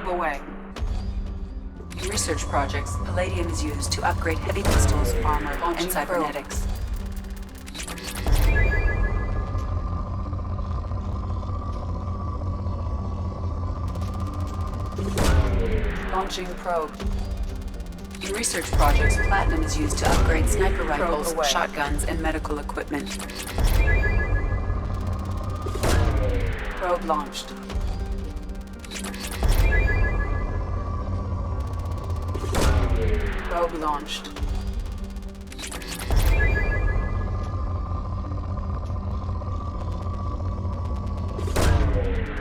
Probe away. In research projects, palladium is used to upgrade heavy pistols, armor, and cybernetics. Launching probe. In research projects, platinum is used to upgrade sniper rifles, shotguns, and medical equipment. Probe launched. Probe launched.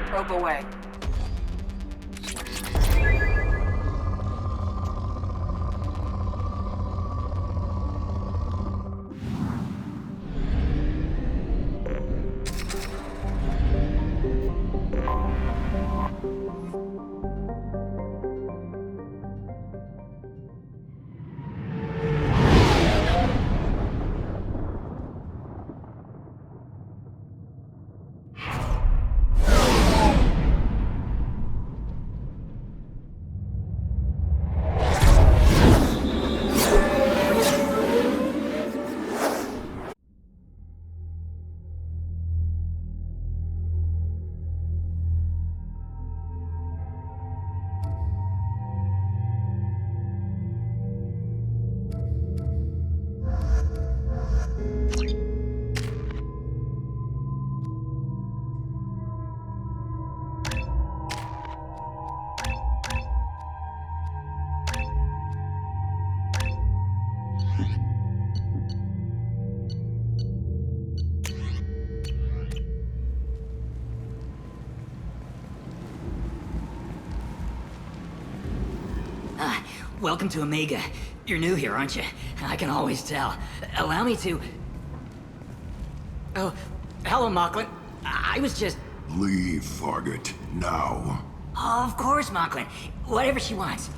Probe away. Welcome to Omega. You're new here, aren't you? I can always tell. Allow me to... Oh, hello, Mocklin. I was just... Leave, Fargate, now. Oh, of course, Mocklin. Whatever she wants.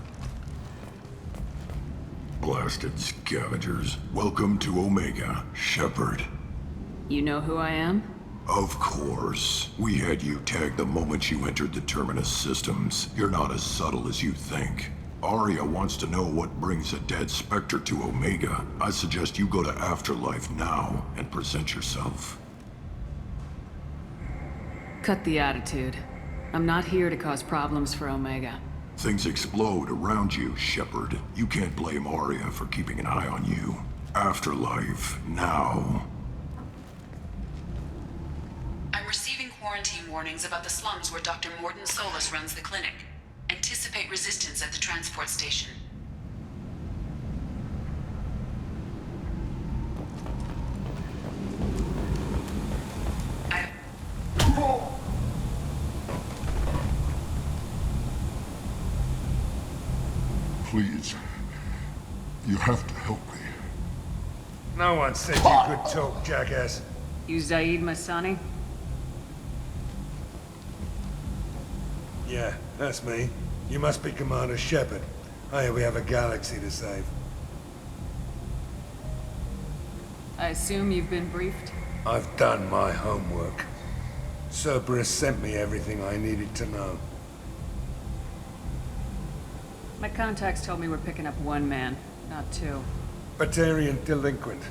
Blasted scavengers. Welcome to Omega, Shepard. You know who I am? Of course. We had you tagged the moment you entered the Terminus systems. You're not as subtle as you think. Arya wants to know what brings a dead Spectre to Omega. I suggest you go to Afterlife now and present yourself. Cut the attitude. I'm not here to cause problems for Omega. Things explode around you, Shepard. You can't blame Arya for keeping an eye on you. Afterlife, now. I'm receiving quarantine warnings about the slums where Dr. Mordin Solus runs the clinic. Anticipate resistance at the transport station. Please. You have to help me. No one said you could talk, jackass. You Zaid Masani? Yeah, that's me. You must be Commander Shepard. Oh, we have a galaxy to save. I assume you've been briefed? I've done my homework. Cerberus sent me everything I needed to know. My contacts told me we're picking up one man, not two. Batarian delinquent.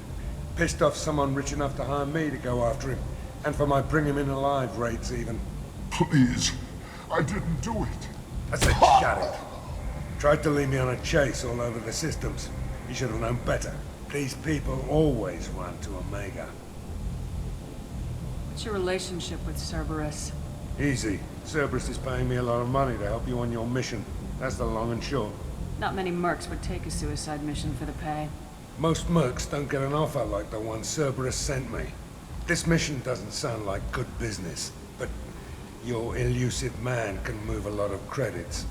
Pissed off someone rich enough to hire me to go after him. And for my bring him in alive rates even. Please. I didn't do it. I said shut it. Tried to lead me on a chase all over the systems. You should have known better. These people always run to Omega. What's your relationship with Cerberus? Easy. Cerberus is paying me a lot of money to help you on your mission. That's the long and short. Not many mercs would take a suicide mission for the pay. Most mercs don't get an offer like the one Cerberus sent me. This mission doesn't sound like good business, but your elusive man can move a lot of credits.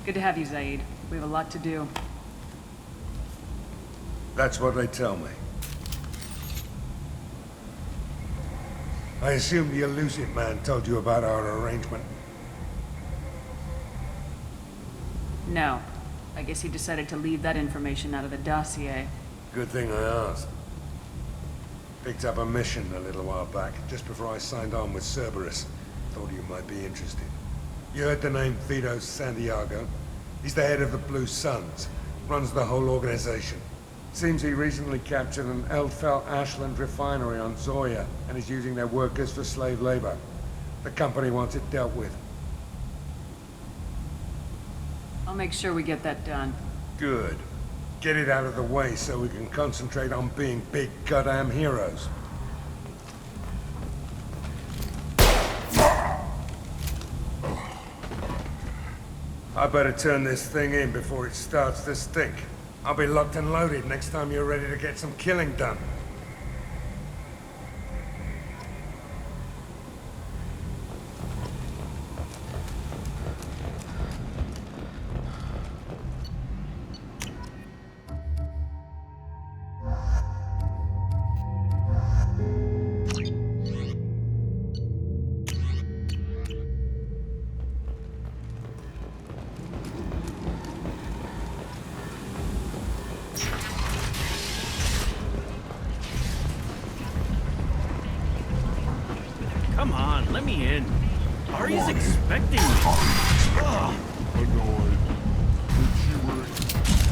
Good to have you, Zaid. We have a lot to do. That's what they tell me. I assume the elusive man told you about our arrangement. No. I guess he decided to leave that information out of the dossier. Good thing I asked. Picked up a mission a little while back, just before I signed on with Cerberus. Thought you might be interested. You heard the name Vito Santiago? He's the head of the Blue Suns. Runs the whole organization. Seems he recently captured an Eldfell Ashland refinery on Zoya and is using their workers for slave labor. The company wants it dealt with. I'll make sure we get that done. Good. Get it out of the way so we can concentrate on being big goddamn heroes. I better turn this thing in before it starts to stink. I'll be locked and loaded next time you're ready to get some killing done. Come on, let me in. Ari's expecting me. Annoyed.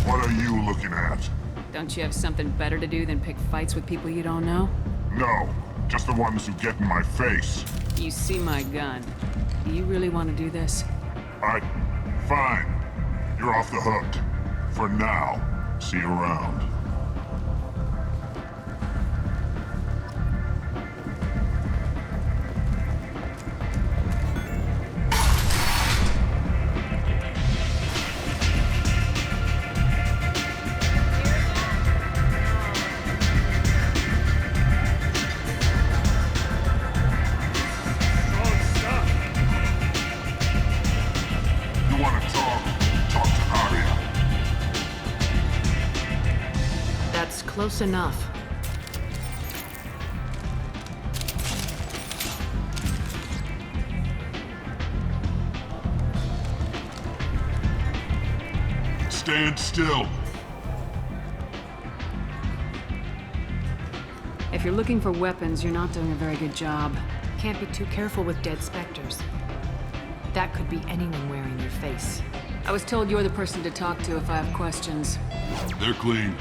What are you looking at? Don't you have something better to do than pick fights with people you don't know? No, just the ones who get in my face. You see my gun. Do you really want to do this? Fine. You're off the hook. For now. See you around. Close enough. Stand still. If you're looking for weapons, you're not doing a very good job. Can't be too careful with dead specters. That could be anyone wearing your face. I was told you're the person to talk to if I have questions. They're clean.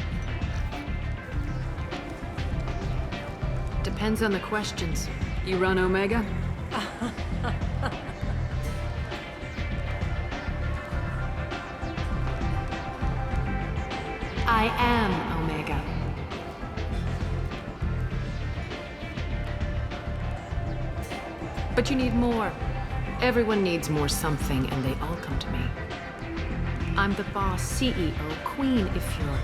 Depends on the questions. You run Omega? I am Omega. But you need more. Everyone needs more something, and they all come to me. I'm the boss, CEO, queen, if you're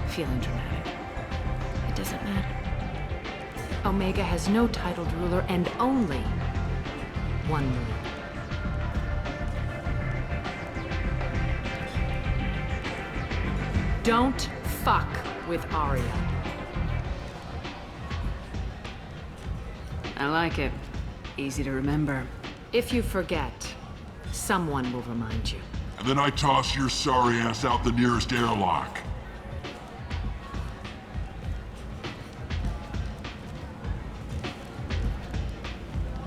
feeling dramatic. It doesn't matter. Omega has no titled ruler and only one ruler. Don't fuck with Aria. I like it. Easy to remember. If you forget, someone will remind you. And then I toss your sorry ass out the nearest airlock.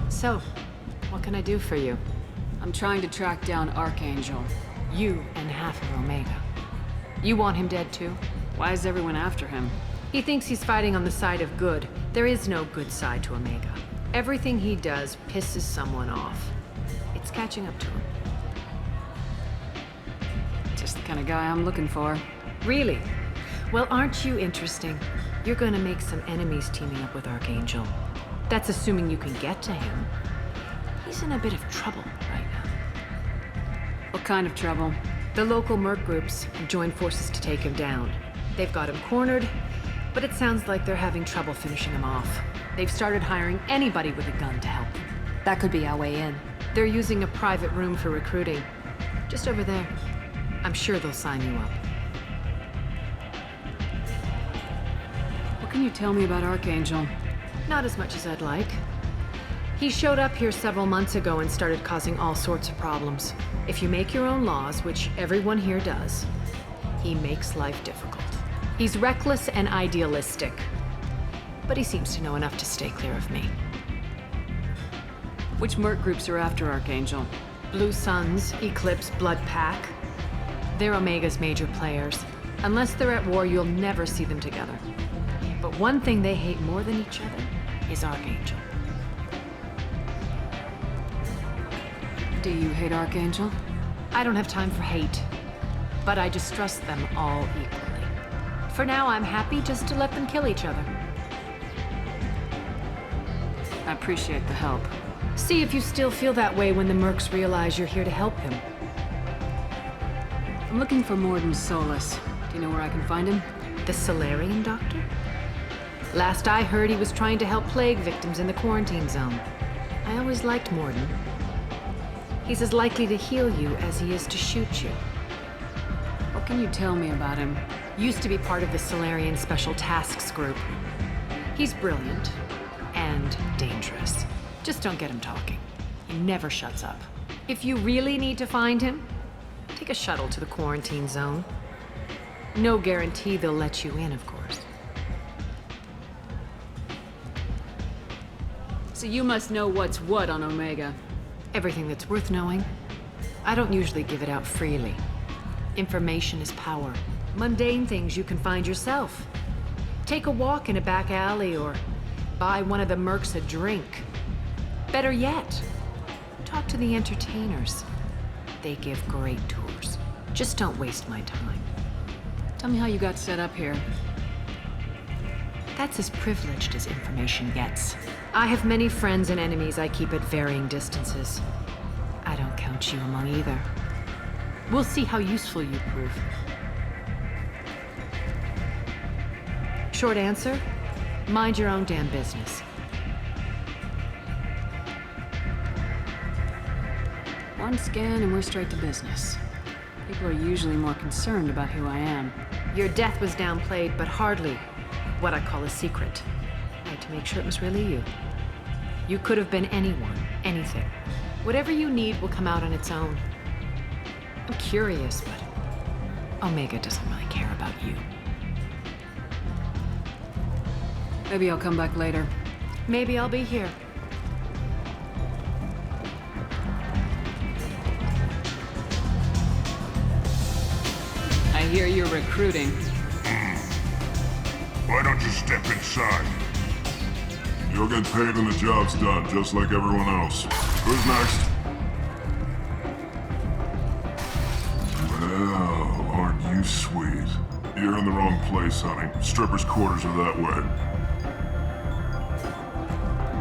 So, what can I do for you? I'm trying to track down Archangel. You and half of Omega. You want him dead too? Why is everyone after him? He thinks he's fighting on the side of good. There is no good side to Omega. Everything he does pisses someone off. It's catching up to him. Just the kind of guy I'm looking for. Really? Well, aren't you interesting? You're gonna make some enemies teaming up with Archangel. That's assuming you can get to him. He's in a bit of trouble right now. What kind of trouble? The local merc groups have joined forces to take him down. They've got him cornered, but it sounds like they're having trouble finishing him off. They've started hiring anybody with a gun to help them. That could be our way in. They're using a private room for recruiting. Just over there. I'm sure they'll sign you up. What can you tell me about Archangel? Not as much as I'd like. He showed up here several months ago and started causing all sorts of problems. If you make your own laws, which everyone here does, he makes life difficult. He's reckless and idealistic. But he seems to know enough to stay clear of me. Which merc groups are after Archangel? Blue Suns, Eclipse, Blood Pack. They're Omega's major players. Unless they're at war, you'll never see them together. But one thing they hate more than each other is Archangel. Do you hate Archangel? I don't have time for hate, but I distrust them all equally. For now, I'm happy just to let them kill each other. I appreciate the help. See if you still feel that way when the mercs realize you're here to help him. I'm looking for Morden Solus. Do you know where I can find him? The Solarian doctor? Last I heard, he was trying to help plague victims in the quarantine zone. I always liked Morden. He's as likely to heal you as he is to shoot you. What can you tell me about him? Used to be part of the Solarian Special Tasks Group. He's brilliant and dangerous. Just don't get him talking. He never shuts up. If you really need to find him, take a shuttle to the quarantine zone. No guarantee they'll let you in, of course. So you must know what's what on Omega. Everything that's worth knowing. I don't usually give it out freely. Information is power. Mundane things you can find yourself. Take a walk in a back alley or buy one of the mercs a drink. Better yet, talk to the entertainers. They give great tours. Just don't waste my time. Tell me how you got set up here. That's as privileged as information gets. I have many friends and enemies I keep at varying distances. I don't count you among either. We'll see how useful you prove. Short answer, mind your own damn business. One scan and we're straight to business. People are usually more concerned about who I am. Your death was downplayed, but hardly what I call a secret. I had to make sure it was really you. You could have been anyone, anything. Whatever you need will come out on its own. I'm curious, but Omega doesn't really care about you. Maybe I'll come back later. Maybe I'll be here. I hear you're recruiting. Why don't you step inside? You'll get paid when the job's done, just like everyone else. Who's next? Well, aren't you sweet? You're in the wrong place, honey. Strippers' quarters are that way.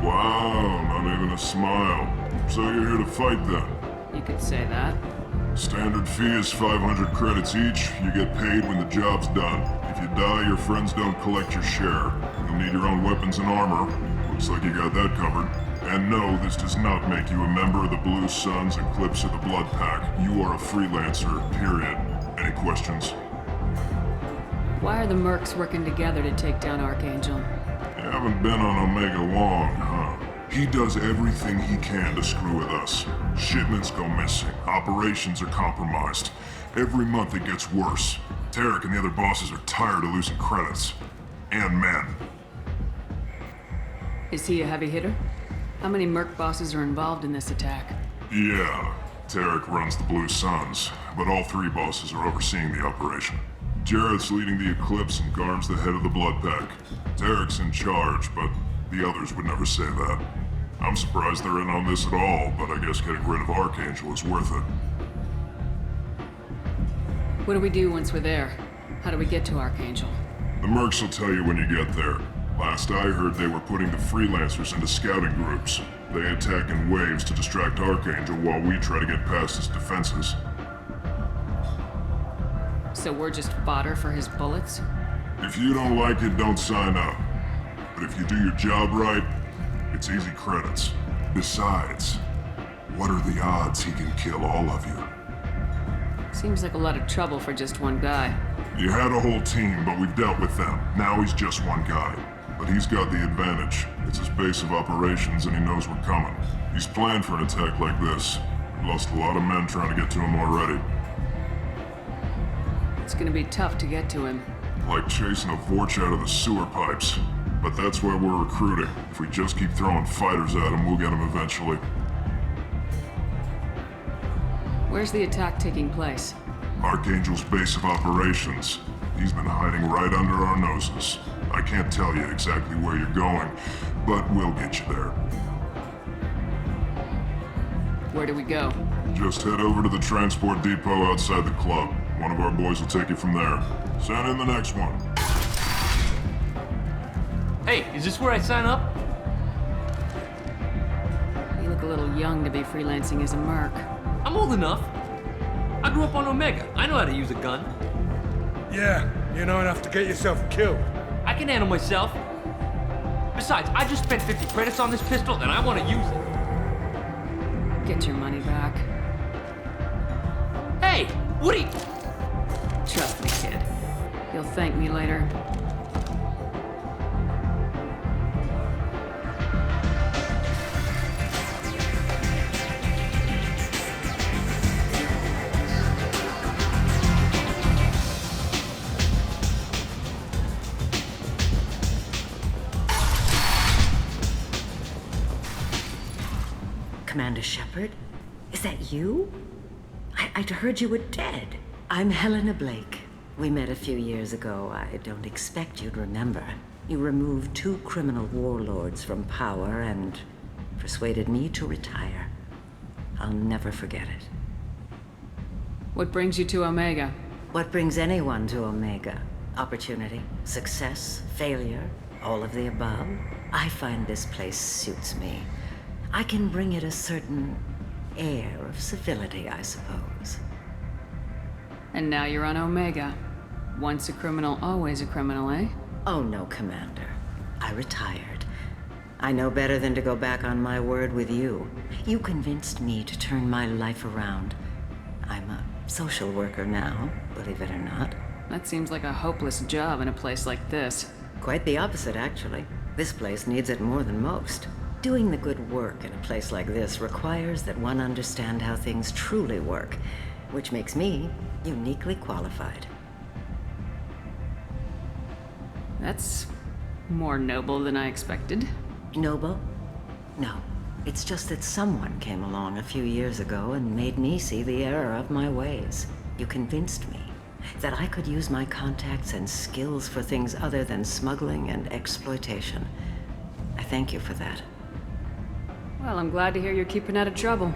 Wow, not even a smile. So you're here to fight then? You could say that. Standard fee is 500 credits each. You get paid when the job's done. If you die, your friends don't collect your share. You'll need your own weapons and armor. Looks like you got that covered. And no, this does not make you a member of the Blue Suns, Eclipse, or the Blood Pack. You are a freelancer, period. Any questions? Why are the mercs working together to take down Archangel? You haven't been on Omega long, huh? He does everything he can to screw with us. Shipments go missing. Operations are compromised. Every month it gets worse. Tarek and the other bosses are tired of losing credits. And men. Is he a heavy hitter? How many merc bosses are involved in this attack? Yeah, Tarek runs the Blue Suns, but all three bosses are overseeing the operation. Jarrett's leading the Eclipse and Garm's the head of the Blood Pack. Tarek's in charge, but the others would never say that. I'm surprised they're in on this at all, but I guess getting rid of Archangel is worth it. What do we do once we're there? How do we get to Archangel? The mercs will tell you when you get there. Last I heard, they were putting the freelancers into scouting groups. They attack in waves to distract Archangel while we try to get past his defenses. So we're just fodder for his bullets? If you don't like it, don't sign up. But if you do your job right, it's easy credits. Besides, what are the odds he can kill all of you? Seems like a lot of trouble for just one guy. You had a whole team, but we've dealt with them. Now he's just one guy. But he's got the advantage. It's his base of operations and he knows we're coming. He's planned for an attack like this. We lost a lot of men trying to get to him already. It's gonna be tough to get to him. Like chasing a Vorch out of the sewer pipes. But that's why we're recruiting. If we just keep throwing fighters at him, we'll get him eventually. Where's the attack taking place? Archangel's base of operations. He's been hiding right under our noses. I can't tell you exactly where you're going, but we'll get you there. Where do we go? Just head over to the transport depot outside the club. One of our boys will take you from there. Send in the next one. Hey, is this where I sign up? You look a little young to be freelancing as a merc. I'm old enough. I grew up on Omega. I know how to use a gun. Yeah, you know enough to get yourself killed. I can handle myself. Besides, I just spent 50 credits on this pistol and I want to use it. Get your money back. Hey, what are you... Trust me, kid. You'll thank me later. Commander Shepard? Is that you? I'd heard you were dead. I'm Helena Blake. We met a few years ago. I don't expect you'd remember. You removed 2 criminal warlords from power and persuaded me to retire. I'll never forget it. What brings you to Omega? What brings anyone to Omega? Opportunity, success, failure, all of the above. I find this place suits me. I can bring it a certain air of civility, I suppose. And now you're on Omega. Once a criminal, always a criminal, eh? Oh no, Commander. I retired. I know better than to go back on my word with you. You convinced me to turn my life around. I'm a social worker now, believe it or not. That seems like a hopeless job in a place like this. Quite the opposite, actually. This place needs it more than most. Doing the good work in a place like this requires that one understand how things truly work, which makes me uniquely qualified. That's more noble than I expected. Noble? No. It's just that someone came along a few years ago and made me see the error of my ways. You convinced me that I could use my contacts and skills for things other than smuggling and exploitation. I thank you for that. Well, I'm glad to hear you're keeping out of trouble.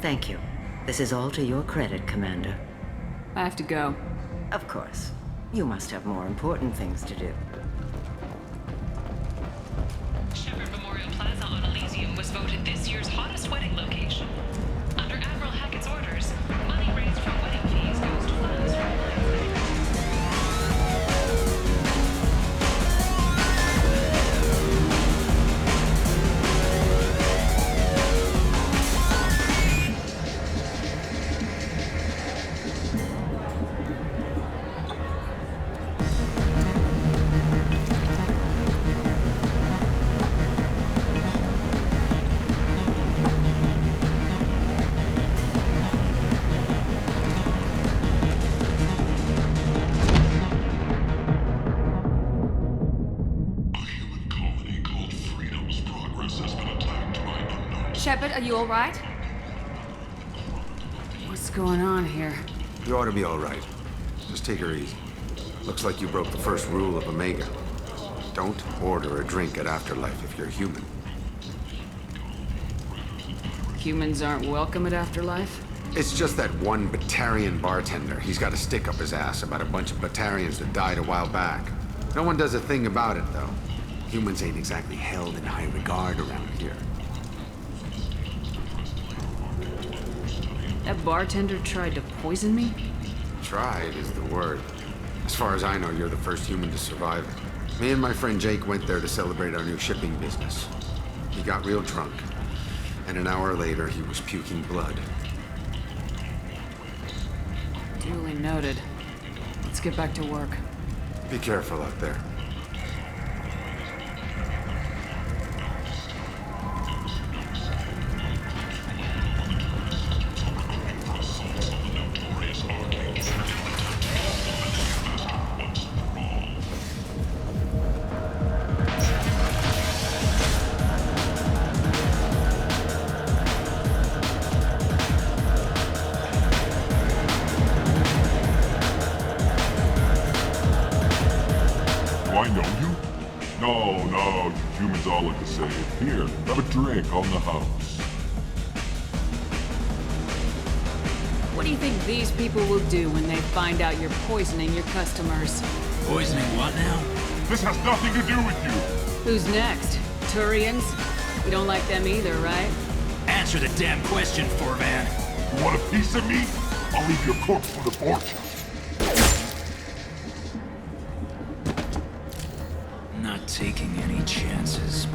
Thank you. This is all to your credit, Commander. I have to go. Of course. You must have more important things to do. Shepard Memorial Plaza on Elysium was voted this year's hottest wedding location. Under Admiral Hackett's orders, money raised from wedding fees goes to funds for Shepard, are you all right? What's going on here? You ought to be all right. Just take her easy. Looks like you broke the first rule of Omega. Don't order a drink at Afterlife if you're human. Humans aren't welcome at Afterlife? It's just that one Batarian bartender. He's got a stick up his ass about a bunch of Batarians that died a while back. No one does a thing about it, though. Humans ain't exactly held in high regard around here. That bartender tried to poison me? Tried is the word. As far as I know, you're the first human to survive it. Me and my friend Jake went there to celebrate our new shipping business. He got real drunk, and an hour later he was puking blood. Duly noted. Let's get back to work. Be careful out there. say. Here, have a drink on the house. What do you think these people will do when they find out you're poisoning your customers? Poisoning what now? This has nothing to do with you! Who's next? Turians? You don't like them either, right? Answer the damn question, Forvan. You want a piece of me? I'll leave your corpse for the fortune. Not taking any chances.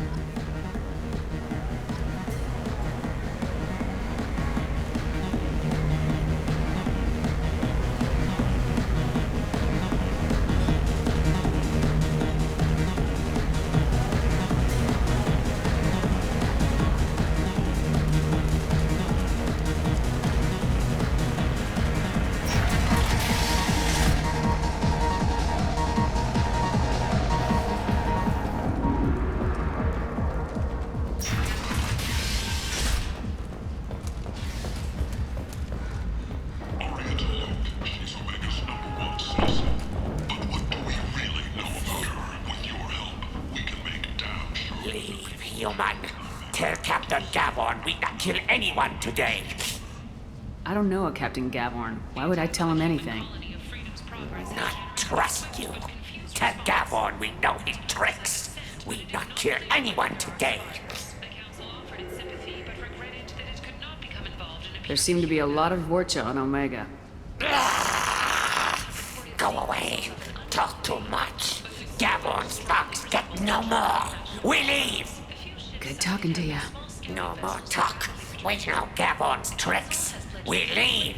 Human. Tell Captain Gavon we not kill anyone today. I don't know a Captain Gavorn. Why would I tell him anything? Not trust you. Tell Gavon we know his tricks. We not kill anyone today. There seem to be a lot of Vorcha on Omega. Go away. Talk too much. Gavon's fox get no more. We leave. Good talking to you. No more talk. We know Gavon's tricks. We leave.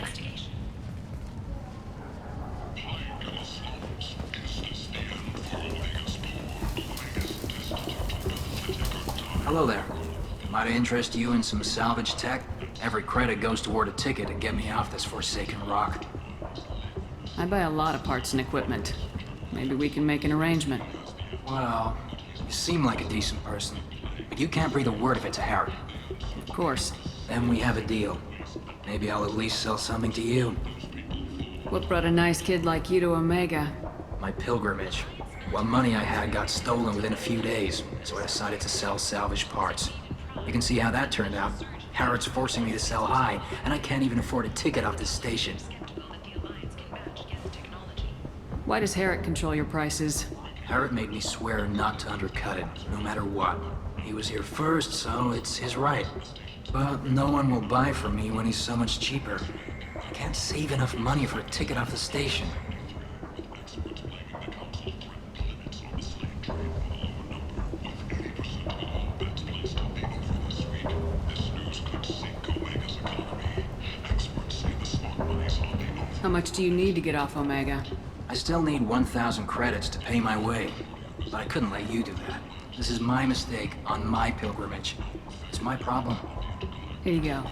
Hello there. Might I interest you in some salvage tech? Every credit goes toward a ticket to get me off this forsaken rock. I buy a lot of parts and equipment. Maybe we can make an arrangement. Well, you seem like a decent person, but you can't breathe a word of it to Harry. Of course. Then we have a deal. Maybe I'll at least sell something to you. What brought a nice kid like you to Omega? My pilgrimage. What money I had got stolen within a few days, so I decided to sell salvaged parts. You can see how that turned out. Harrod's forcing me to sell high, and I can't even afford a ticket off this station. Why does Herrick control your prices? Harrod made me swear not to undercut it, no matter what. He was here first, so it's his right. But no one will buy from me when he's so much cheaper. I can't save enough money for a ticket off the station. How much do you need to get off Omega? I still need 1,000 credits to pay my way, but I couldn't let you do that. This is my mistake on my pilgrimage. It's my problem. Here you go.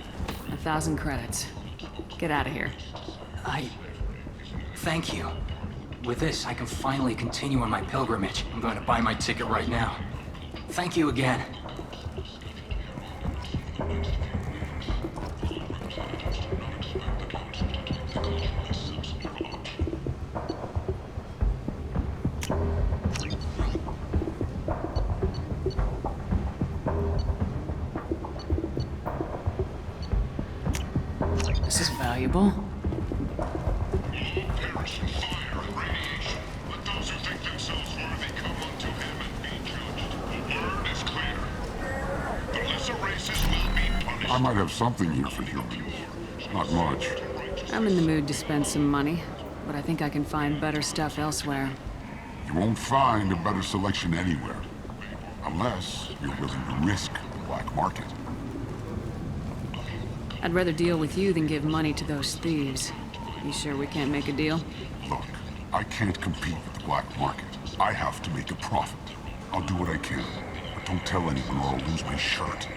1,000 credits. Get out of here. Thank you. With this, I can finally continue on my pilgrimage. I'm going to buy my ticket right now. Thank you again. This is valuable. I might have something here for humans. Not much. I'm in the mood to spend some money, but I think I can find better stuff elsewhere. You won't find a better selection anywhere. Unless you're willing to risk the black market. I'd rather deal with you than give money to those thieves. You sure we can't make a deal? Look, I can't compete with the black market. I have to make a profit. I'll do what I can, but don't tell anyone or I'll lose my shirt.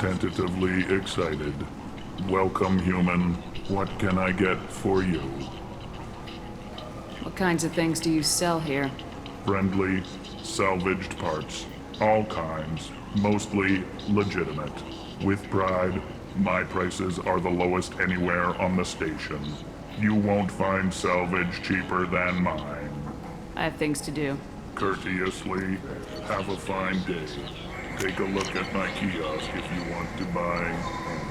Tentatively excited. Welcome, human. What can I get for you? What kinds of things do you sell here? Friendly, salvaged parts. All kinds. Mostly legitimate. With pride, my prices are the lowest anywhere on the station. You won't find salvage cheaper than mine. I have things to do. Courteously, have a fine day. Take a look at my kiosk if you want to buy anything.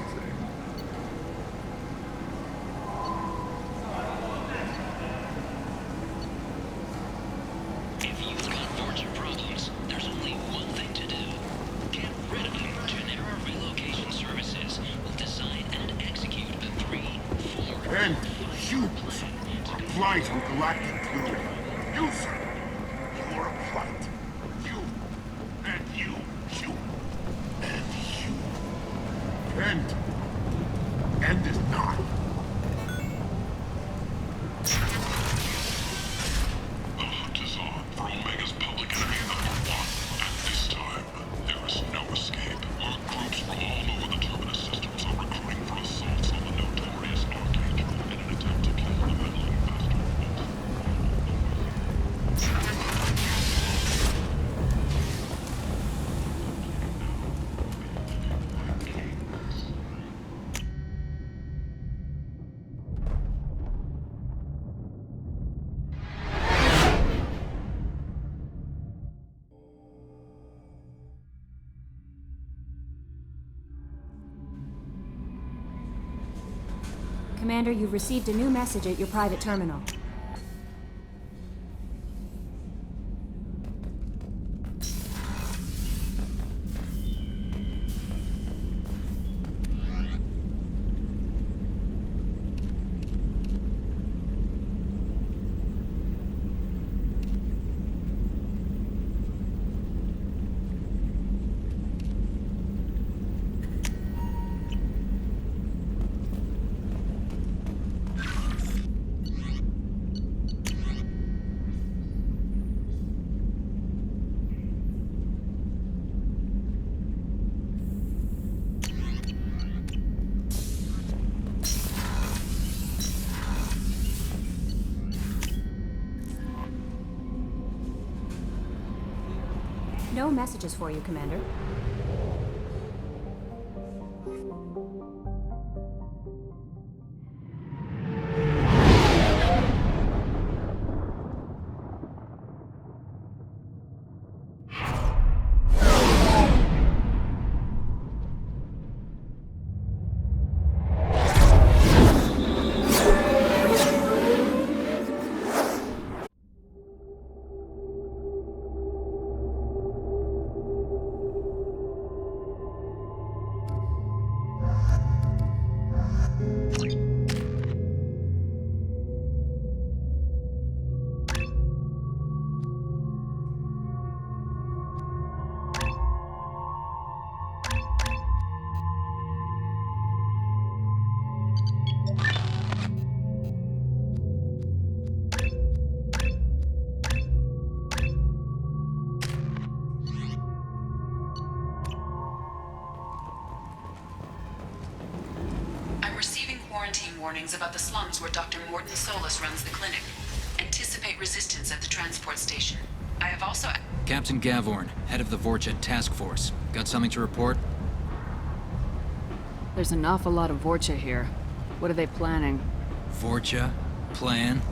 If you've got fortune problems, there's only one thing to do. Get rid of them. Genera Relocation Services will design and execute a 3-4... And shoot! Apply to galactic crew. You, sir! You're a plight. You, and you, you, and you. End is not. The hunt is on for Omega's public enemy #1. And this time, there is no escape. Our groups from all over the Terminus systems are recruiting for assaults on the notorious Archangel in an attempt to kill the meddling bastard. Commander, you've received a new message at your private terminal. No messages for you, Commander. Warnings about the slums where Dr. Morton Solus runs the clinic. Anticipate resistance at the transport station. I have also... Captain Gavorn, head of the Vorcha task force. Got something to report? There's an awful lot of Vorcha here. What are they planning? Vorcha? Plan?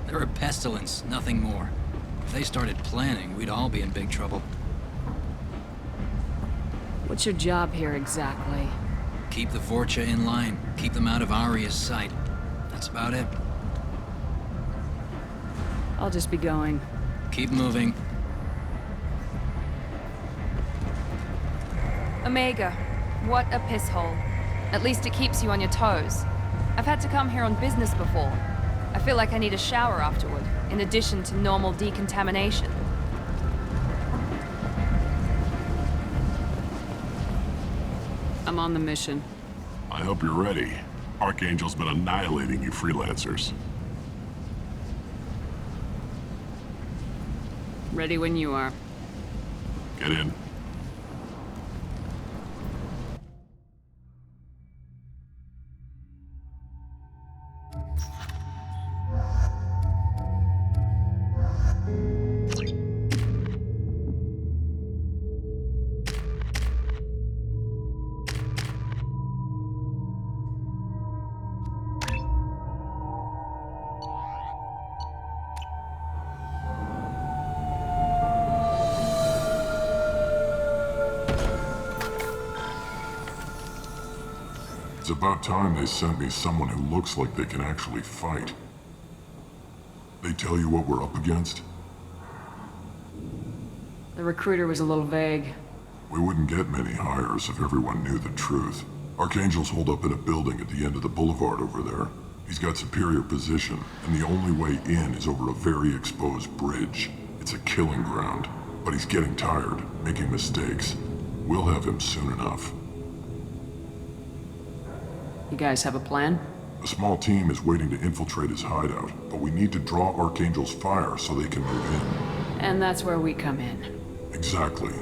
They're a pestilence, nothing more. If they started planning, we'd all be in big trouble. What's your job here exactly? Keep the Vorcha in line. Keep them out of Aria's sight. That's about it. I'll just be going. Keep moving. Omega, what a piss hole. At least it keeps you on your toes. I've had to come here on business before. I feel like I need a shower afterward, in addition to normal decontamination. I'm on the mission. I hope you're ready. Archangel's been annihilating you freelancers. Ready when you are. Get in. It's about time they sent me someone who looks like they can actually fight. They tell you what we're up against? The recruiter was a little vague. We wouldn't get many hires if everyone knew the truth. Archangel's holed up in a building at the end of the boulevard over there. He's got superior position, and the only way in is over a very exposed bridge. It's a killing ground, but he's getting tired, making mistakes. We'll have him soon enough. You guys have a plan? A small team is waiting to infiltrate his hideout, but we need to draw Archangel's fire so they can move in. And that's where we come in. Exactly.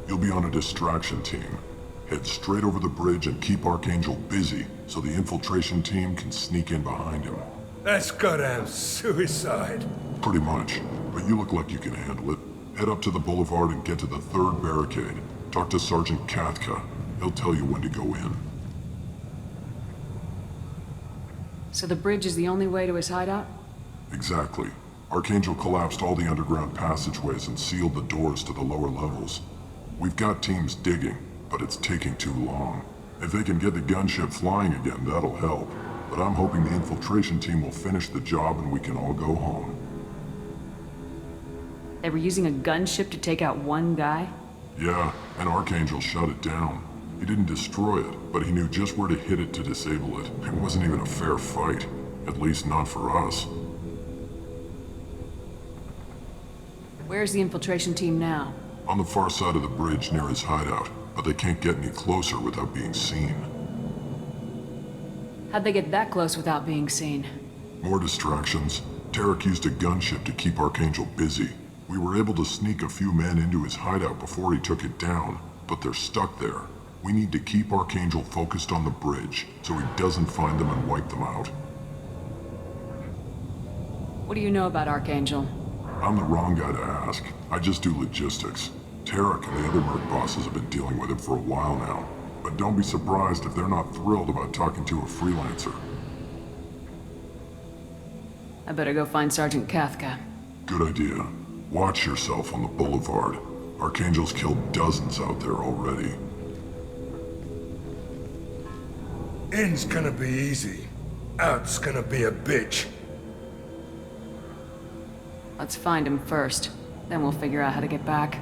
You'll be on a distraction team. Head straight over the bridge and keep Archangel busy so the infiltration team can sneak in behind him. That's goddamn suicide. Pretty much, but you look like you can handle it. Head up to the boulevard and get to the third barricade. Talk to Sergeant Kathka. He'll tell you when to go in. So the bridge is the only way to his hideout? Exactly. Archangel collapsed all the underground passageways and sealed the doors to the lower levels. We've got teams digging, but it's taking too long. If they can get the gunship flying again, that'll help. But I'm hoping the infiltration team will finish the job and we can all go home. They were using a gunship to take out one guy? Yeah, and Archangel shut it down. He didn't destroy it, but he knew just where to hit it to disable it. It wasn't even a fair fight. At least not for us. Where's the infiltration team now? On the far side of the bridge near his hideout, but they can't get any closer without being seen. How'd they get that close without being seen? More distractions. Tarek used a gunship to keep Archangel busy. We were able to sneak a few men into his hideout before he took it down, but they're stuck there. We need to keep Archangel focused on the bridge, so he doesn't find them and wipe them out. What do you know about Archangel? I'm the wrong guy to ask. I just do logistics. Tarek and the other merc bosses have been dealing with him for a while now. But don't be surprised if they're not thrilled about talking to a freelancer. I better go find Sergeant Kathka. Good idea. Watch yourself on the boulevard. Archangel's killed dozens out there already. In's gonna be easy. Out's gonna be a bitch. Let's find him first. Then we'll figure out how to get back.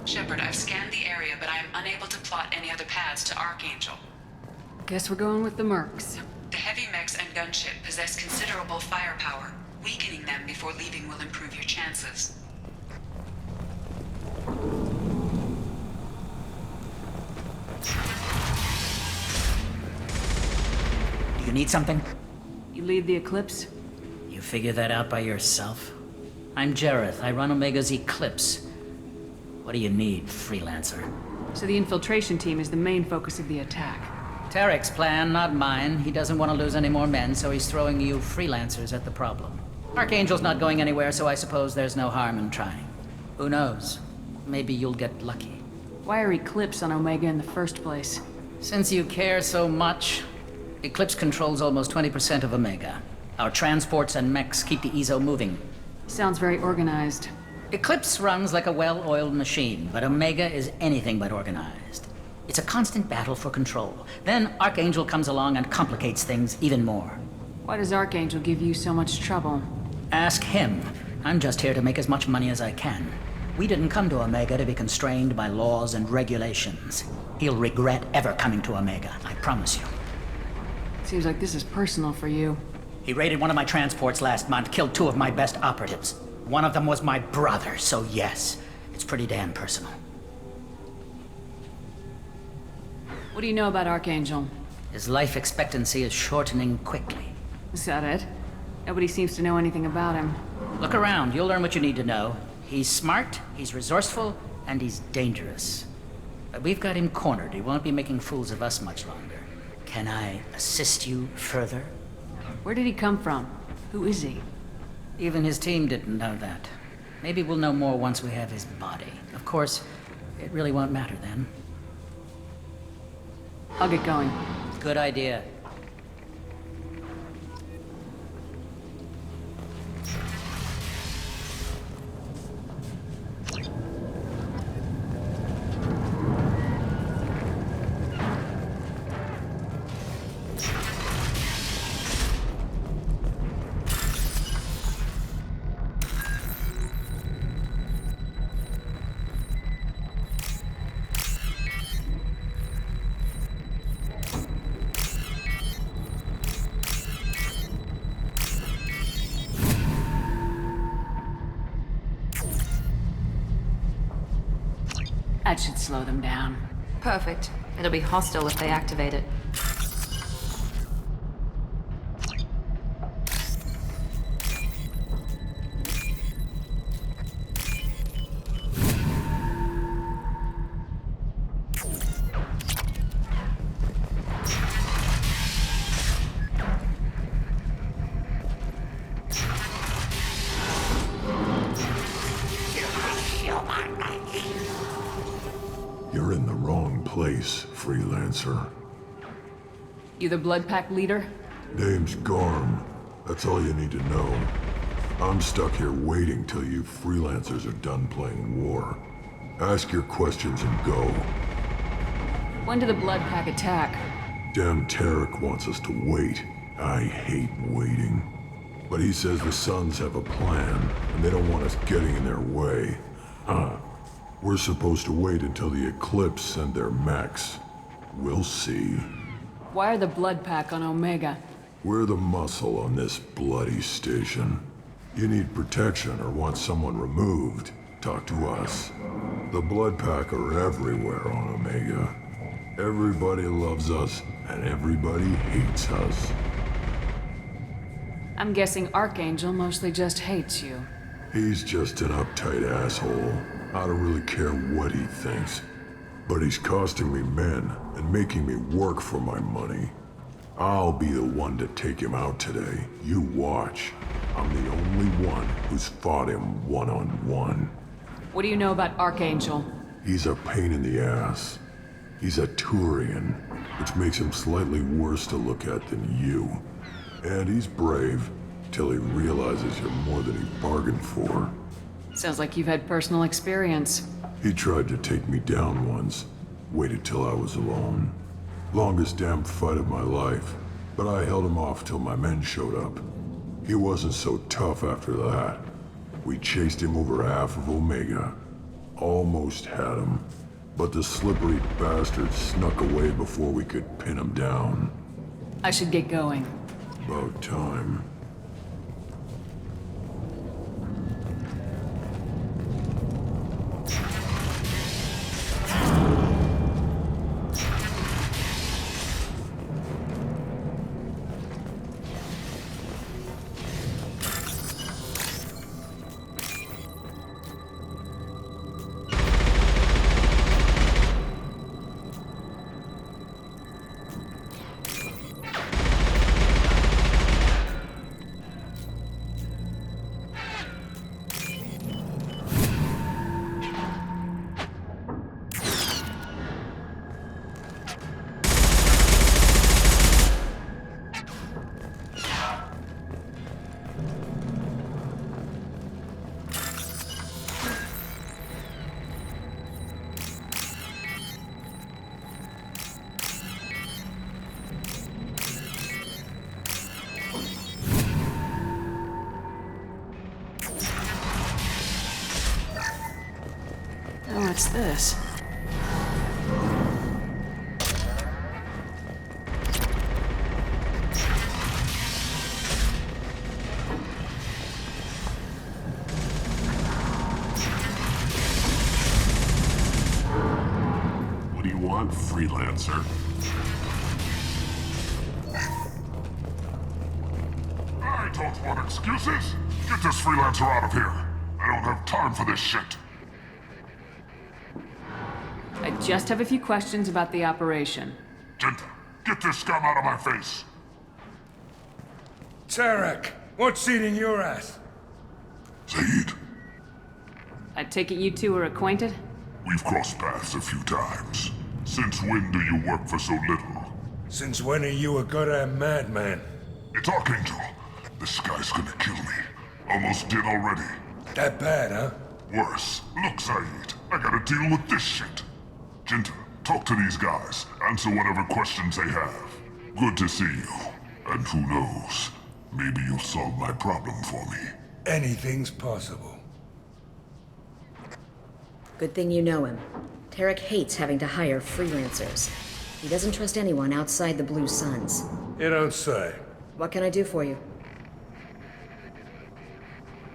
Shepard, I've scanned the area, but I am unable to plot any other paths to Archangel. Guess we're going with the mercs. The heavy mechs and gunship possess considerable firepower. Weakening them before leaving will improve your chances. Do you need something? You lead the Eclipse? You figure that out by yourself? I'm Jareth. I run Omega's Eclipse. What do you need, freelancer? So the infiltration team is the main focus of the attack. Tarek's plan, not mine. He doesn't want to lose any more men, so he's throwing you freelancers at the problem. Archangel's not going anywhere, so I suppose there's no harm in trying. Who knows? Maybe you'll get lucky. Why are Eclipse on Omega in the first place? Since you care so much, Eclipse controls almost 20% of Omega. Our transports and mechs keep the EZO moving. Sounds very organized. Eclipse runs like a well-oiled machine, but Omega is anything but organized. It's a constant battle for control. Then Archangel comes along and complicates things even more. Why does Archangel give you so much trouble? Ask him. I'm just here to make as much money as I can. We didn't come to Omega to be constrained by laws and regulations. He'll regret ever coming to Omega, I promise you. Seems like this is personal for you. He raided one of my transports last month, killed 2 of my best operatives. One of them was my brother, so yes, it's pretty damn personal. What do you know about Archangel? His life expectancy is shortening quickly. Is that it? Nobody seems to know anything about him. Look around, you'll learn what you need to know. He's smart, he's resourceful, and he's dangerous. But we've got him cornered. He won't be making fools of us much longer. Can I assist you further? Where did he come from? Who is he? Even his team didn't know that. Maybe we'll know more once we have his body. Of course, it really won't matter then. I'll get going. Good idea. That should slow them down. Perfect. It'll be hostile if they activate it. You're in the wrong place, freelancer. You the Blood Pack leader? Name's Garm. That's all you need to know. I'm stuck here waiting till you freelancers are done playing war. Ask your questions and go. When did the Blood Pack attack? Damn Tarek wants us to wait. I hate waiting. But he says the Suns have a plan, and they don't want us getting in their way. We're supposed to wait until the Eclipse send their mechs. We'll see. Why are the Blood Pack on Omega? We're the muscle on this bloody station. You need protection or want someone removed, talk to us. The Blood Pack are everywhere on Omega. Everybody loves us, and everybody hates us. I'm guessing Archangel mostly just hates you. He's just an uptight asshole. I don't really care what he thinks. But he's costing me men and making me work for my money. I'll be the one to take him out today. You watch. I'm the only one who's fought him one-on-one. What do you know about Archangel? He's a pain in the ass. He's a Turian, which makes him slightly worse to look at than you. And he's brave, till he realizes you're more than he bargained for. Sounds like you've had personal experience. He tried to take me down once. Waited till I was alone. Longest damn fight of my life. But I held him off till my men showed up. He wasn't so tough after that. We chased him over half of Omega. Almost had him. But the slippery bastard snuck away before we could pin him down. I should get going. About time. What's this? What do you want, freelancer? I don't want excuses. Get this freelancer out of here. I don't have time for this shit. I just have a few questions about the operation. Genta, get this scum out of my face. Tarek, what's eating your ass? Zaid, I take it you two are acquainted? we've crossed paths a few times. Since when do you work for so little? Since when are you a goddamn madman? It's Archangel. This guy's gonna kill me. Almost did already. That bad, huh? Worse. Look, Zaid, I gotta deal with this shit. Genta, talk to these guys. Answer whatever questions they have. Good to see you. And who knows, maybe you'll solve my problem for me. Anything's possible. Good thing you know him. Tarek hates having to hire freelancers. He doesn't trust anyone outside the Blue Suns. You don't say. What can I do for you?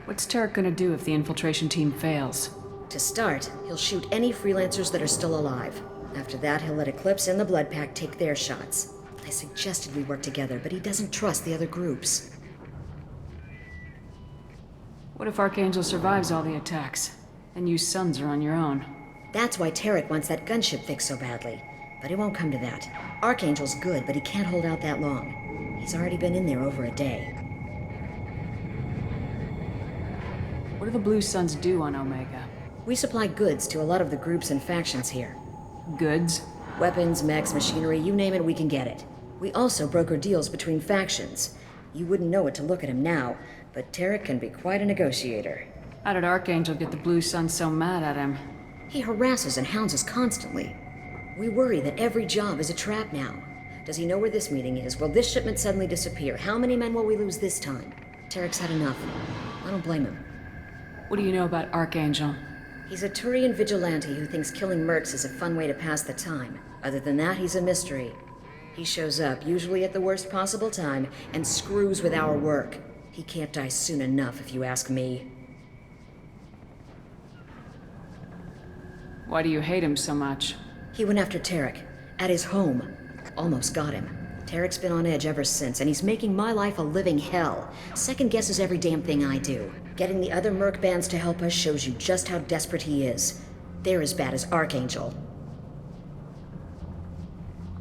What's Tarek gonna do if the infiltration team fails? To start, he'll shoot any freelancers that are still alive. After that, he'll let Eclipse and the Blood Pack take their shots. I suggested we work together, but he doesn't trust the other groups. What if Archangel survives all the attacks? Then you sons are on your own. That's why Tarek wants that gunship fixed so badly. But it won't come to that. Archangel's good, but he can't hold out that long. He's already been in there over a day. What do the Blue Suns do on Omega? We supply goods to a lot of the groups and factions here. Goods? Weapons, mechs, machinery, you name it, we can get it. We also broker deals between factions. You wouldn't know it to look at him now, but Tarek can be quite a negotiator. How did Archangel get the Blue Suns so mad at him? He harasses and hounds us constantly. We worry that every job is a trap now. Does he know where this meeting is? Will this shipment suddenly disappear? How many men will we lose this time? Tarek's had enough. I don't blame him. What do you know about Archangel? He's a Turian vigilante who thinks killing mercs is a fun way to pass the time. Other than that, he's a mystery. He shows up, usually at the worst possible time, and screws with our work. He can't die soon enough, if you ask me. Why do you hate him so much? He went after Tarek, at his home. Almost got him. Tarek's been on edge ever since, and he's making my life a living hell. Second guesses every damn thing I do. Getting the other merc bands to help us shows you just how desperate he is. They're as bad as Archangel.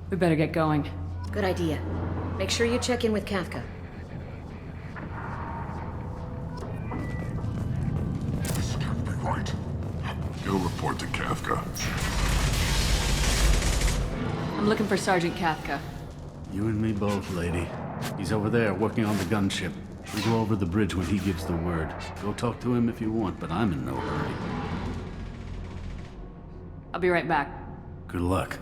We better get going. Good idea. Make sure you check in with Kafka. This can't be right. Go report to Kafka. I'm looking for Sergeant Kafka. You and me both, lady. He's over there working on the gunship. We'll go over the bridge when he gives the word. Go talk to him if you want, but I'm in no hurry. I'll be right back. Good luck.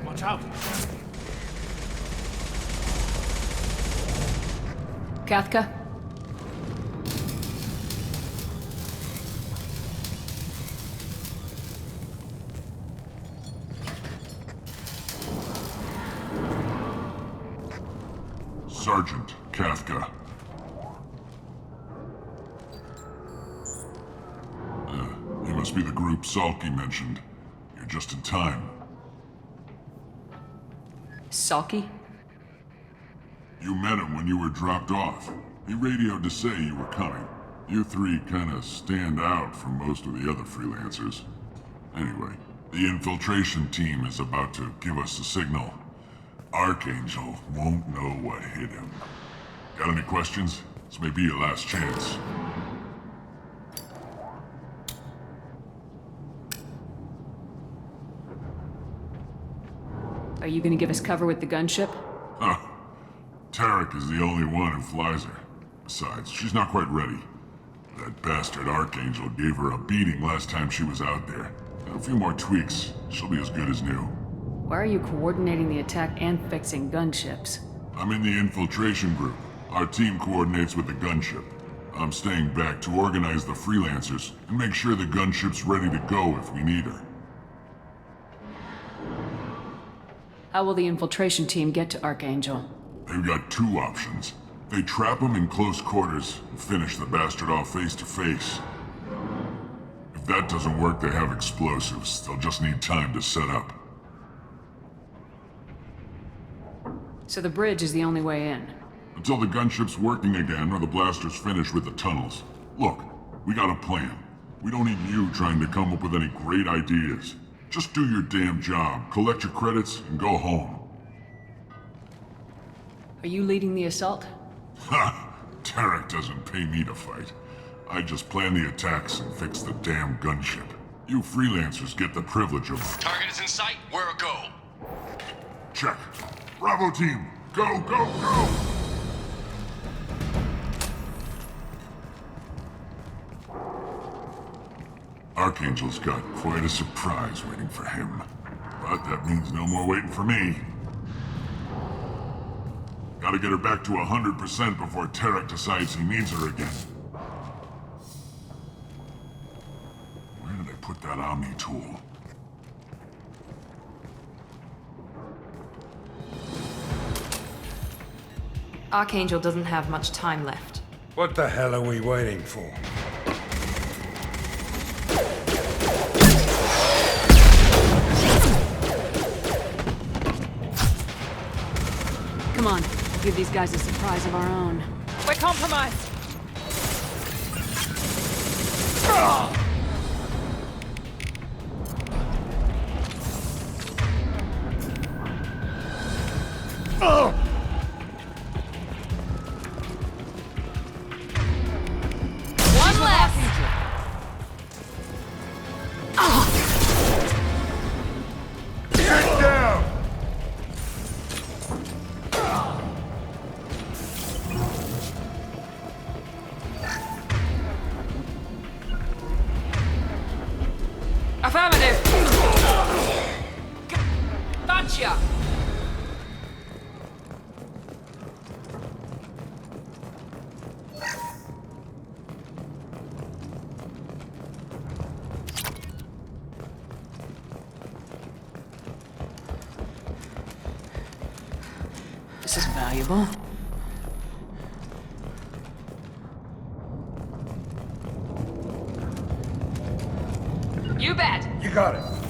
Watch out! Kafka? Sergeant Kafka. You must be the group Salky mentioned. You're just in time. Salky? You met him when you were dropped off. He radioed to say you were coming. You three kinda stand out from most of the other freelancers. Anyway, the infiltration team is about to give us the signal. Archangel won't know what hit him. Got any questions? This may be your last chance. Are you gonna give us cover with the gunship? Huh. Tarek is the only one who flies her. Besides, she's not quite ready. That bastard Archangel gave her a beating last time she was out there. A few more tweaks, she'll be as good as new. Why are you coordinating the attack and fixing gunships? I'm in the infiltration group. Our team coordinates with the gunship. I'm staying back to organize the freelancers and make sure the gunship's ready to go if we need her. How will the infiltration team get to Archangel? They've got two options. They trap him in close quarters and finish the bastard off face to face. If that doesn't work, they have explosives. They'll just need time to set up. So the bridge is the only way in? Until the gunship's working again or the blasters finish with the tunnels. Look, we got a plan. We don't need you trying to come up with any great ideas. Just do your damn job, collect your credits, and go home. Are you leading the assault? Ha! Tarek doesn't pay me to fight. I just plan the attacks and fix the damn gunship. You freelancers get the privilege of... Target is in sight. Where a go? Check. Bravo team, go, go, go! Archangel's got quite a surprise waiting for him. But that means no more waiting for me. Gotta get her back to 100% before Tarek decides he needs her again. Where did I put that Omni tool? Archangel doesn't have much time left. What the hell are we waiting for? Come on, give these guys a surprise of our own. We're compromised. One less. Get down! Affirmative. Gotcha. This is valuable. You bet. You got it.